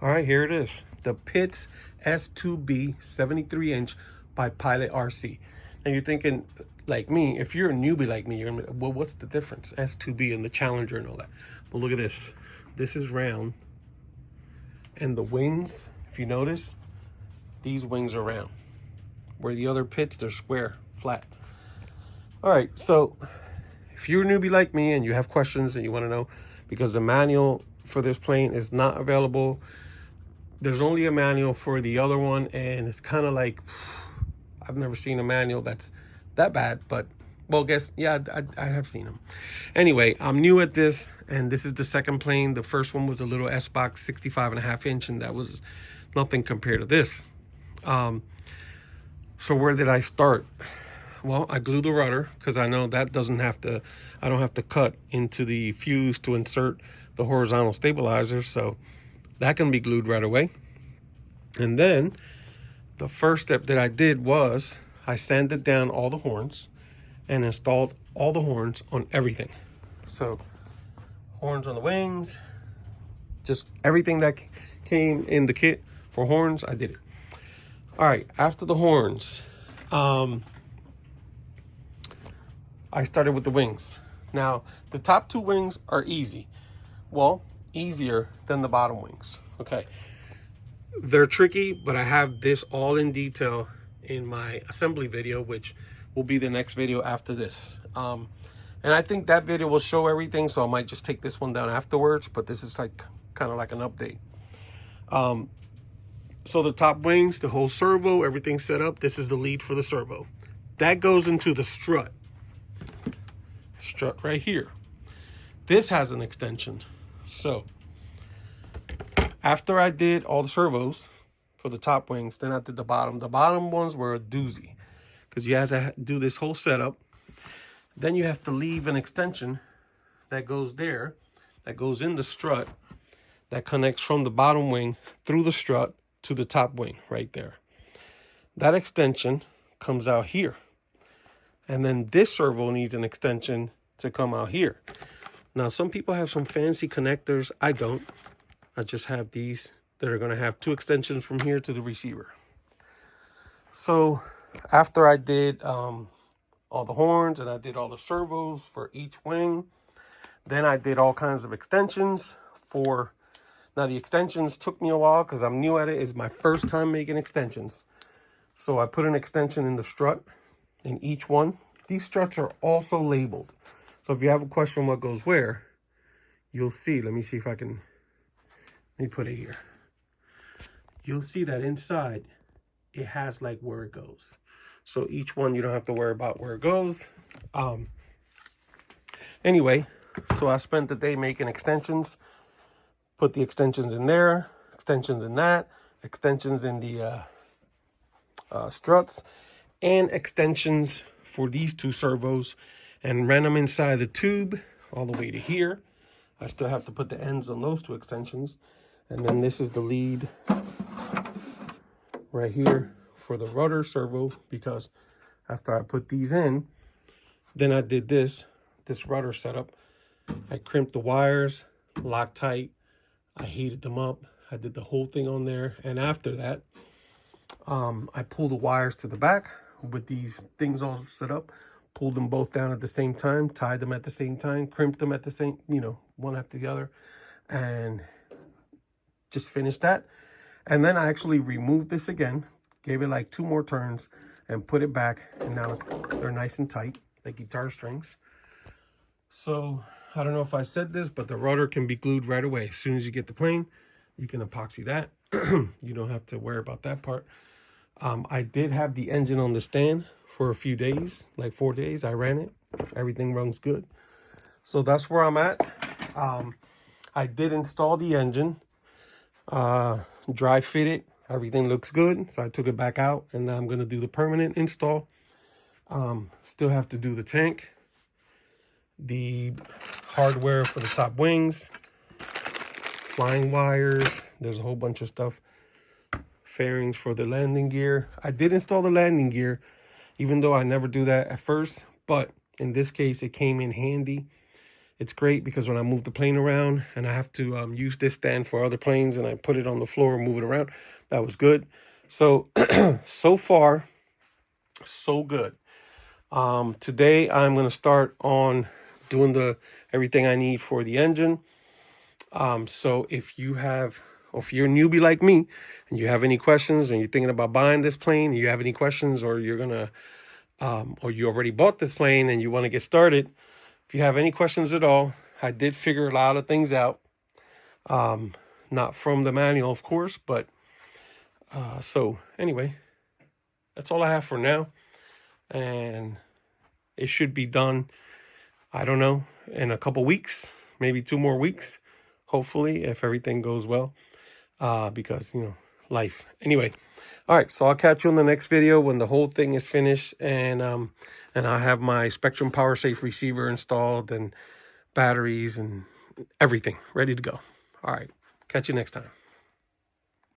All right, here it is. The Pitts S2B 73-inch by Pilot RC. And you're thinking, like me, if you're a newbie like me, you're gonna be, well, what's the difference? S2B and the Challenger and all that. But look at this. This is round. And the wings, if you notice, these wings are round. Where the other Pitts, they're square, flat. All right, so if you're a newbie like me and you have questions and you want to know, because the manual for this plane is not available, there's only a manual for the other one, and it's kind of like, I've never seen a manual that's that bad, but well, guess, yeah, I have seen them. Anyway, I'm new at this, and this is the second plane. The first one was a little S-Box 65.5-inch, and that was nothing compared to this. So where did I start? Well, I glued the rudder because I know that doesn't have to, I don't have to cut into the fuse to insert the horizontal stabilizer, so that can be glued right away. And then the first step that I did was I sanded down all the horns and installed all the horns on everything. So horns on the wings, just everything that came in the kit for horns, I did it. All right, after the horns, I started with the wings. Now, the top two wings are easy. Well, easier than the bottom wings. Okay. They're tricky, but I have this all in detail in my assembly video, which will be the next video after this. And I think that video will show everything, so I might just take this one down afterwards, but this is like kind of like an update. So the top wings, the whole servo, everything's set up. This is the lead for the servo. That goes into the strut. Strut right here. This has an extension. So after I did all the servos for the top wings, then I did the bottom. The bottom ones were a doozy because you had to do this whole setup. Then you have to leave an extension that goes there, that goes in the strut, that connects from the bottom wing through the strut to the top wing right there. That extension comes out here. And then this servo needs an extension to come out here. Now, some people have some fancy connectors. I don't. I just have these that are going to have two extensions from here to the receiver. So after I did all the horns and I did all the servos for each wing, then I did all kinds of extensions for... Now, the extensions took me a while because I'm new at it. It's my first time making extensions. So I put an extension in the strut in each one. These struts are also labeled. So if you have a question what goes where, you'll see. Let me see if I can... Let me put it here. You'll see that inside, it has like where it goes. So each one, you don't have to worry about where it goes. Anyway, so I spent the day making extensions. Put the extensions in there, extensions in that, extensions in the struts, and extensions for these two servos, and ran them inside the tube all the way to here. I still have to put the ends on those two extensions. And then this is the lead right here for the rudder servo, because after I put these in, then I did this rudder setup. I crimped the wires, Loctite. I heated them up. I did the whole thing on there. And after that, I pulled the wires to the back with these things all set up, pulled them both down at the same time, tied them at the same time, crimped them at the same, one after the other, and just finished that. And then I actually removed this again, gave it like 2 more turns and put it back. And now they're nice and tight, like guitar strings. So I don't know if I said this, but the rudder can be glued right away. As soon as you get the plane, you can epoxy that. You don't have to worry about that part. I did have the engine on the stand for a few days, like 4 days. I ran it. Everything runs good. So that's where I'm at. I did install the engine, dry fit it. Everything looks good. So I took it back out, and now I'm going to do the permanent install. Still have to do the tank, the hardware for the top wings, flying wires. There's a whole bunch of stuff. Fairings for the landing gear. I did install the landing gear, even though I never do that at first. But in this case, it came in handy. It's great because when I move the plane around and I have to use this stand for other planes and I put it on the floor and move it around, that was good. So, so far, so good. Today I'm going to start on doing everything I need for the engine. So if you're a newbie like me and you have any questions and you're thinking about buying this plane, you have any questions, or or you already bought this plane and you want to get started, if you have any questions at all, I did figure a lot of things out. Not from the manual, of course, but so anyway, that's all I have for now. And it should be done, I don't know, in a couple weeks, maybe 2 more weeks, hopefully, if everything goes well, because, life. Anyway, all right, so I'll catch you in the next video when the whole thing is finished, and I have my Spectrum Power Safe receiver installed and batteries and everything ready to go. All right, catch you next time.